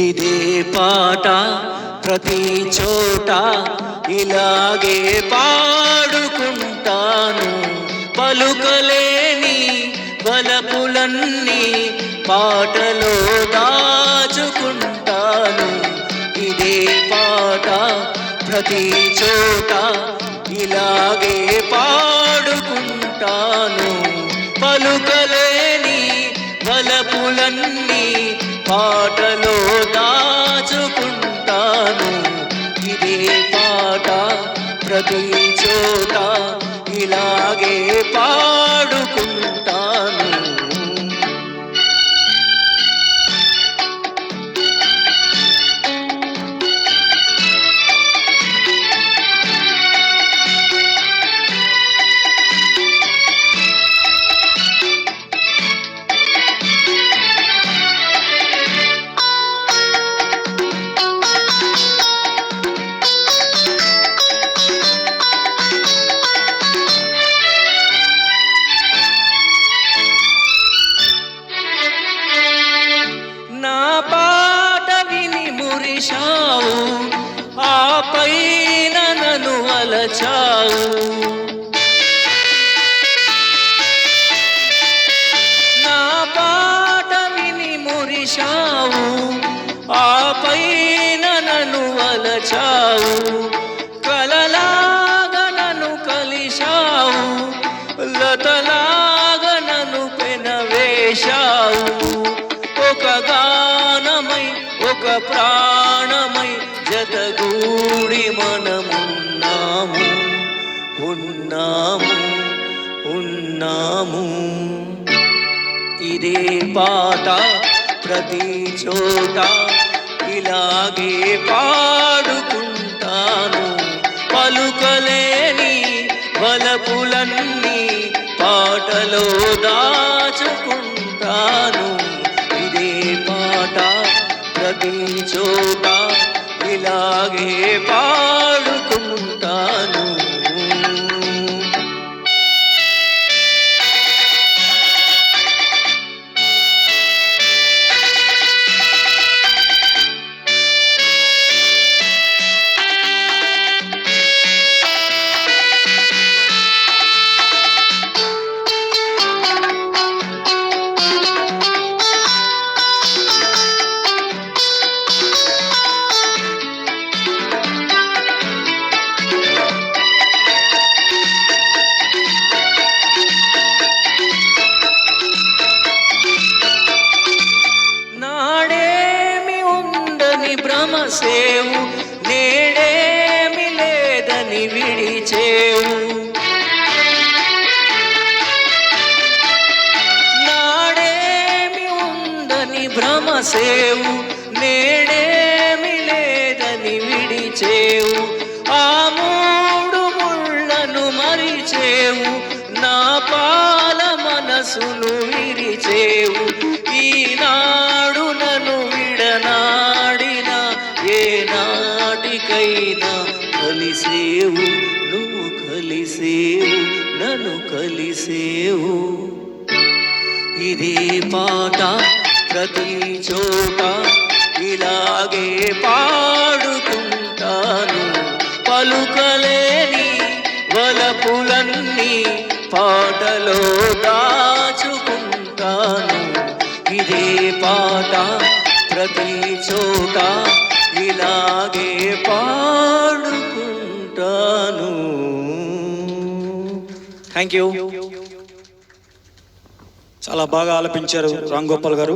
ఇదే పాట ప్రతి చోట ఇలాగే పాడుకుంటాను. పలుకలేని వలపులన్నీ పాటలో దాచుకుంటాను. ఇదే పాట ప్రతి చోట ఇలాగే పాడుకుంటాను. పలుకలేని వలపులన్నీ పాటలో దాచుకుంటాను. ఇదే పాట ప్రతి చోట ఇలాగే పాడుకుంటాను. నా పాట విని మురిశావు, ఆపైన నన్ను అలచావు. నా పాట విని మురిశావు, ఆపైన నన్ను అలచావు. కలలాగా నన్ను కలిశావు, లతలాగా నన్ను పెనవేశావు. ఒక గానమై ఒక ప్రాణమై జతగూడి మనమున్నాము, ఉన్నాము, ఉన్నాము. ఇదే పాట ప్రతి చోట ఇలాగే పాడుకుంటాను. పలుకలేని వలపులన్నీ పాటలో దాచుకుంటాను. ఇదే పాట ప్రతి చోట ఇలాగే పాడుకుంటాను. భ్రమసేవు నేడేమి లేదని విడిచేవు. నాడేమి ఉందని భ్రమసేవు నేడేమి లేదని విడిచేవు. ఆ మూడు ముళ్ళను మరిచేవు, నా పాల మనసును విరిచేవు. ఈనాడు నన్ను విడనాడిన ఏనాటికైనా కలిసేవు, నువ్వు కలిసేవు, నన్ను కలిసేవు. ఇదే పాట ప్రతి చోట ఇలాగే పాడుకుంటాను. పలుకలేని వలపులన్నీ పాటలో దాచుకుంటాను. ఇదే పాట ప్రతి చోట ఇలాగే పాడుకుంటాను. Thank you. చాలా బాగా ఆలపించారు రామ్ గోపాల్ గారు.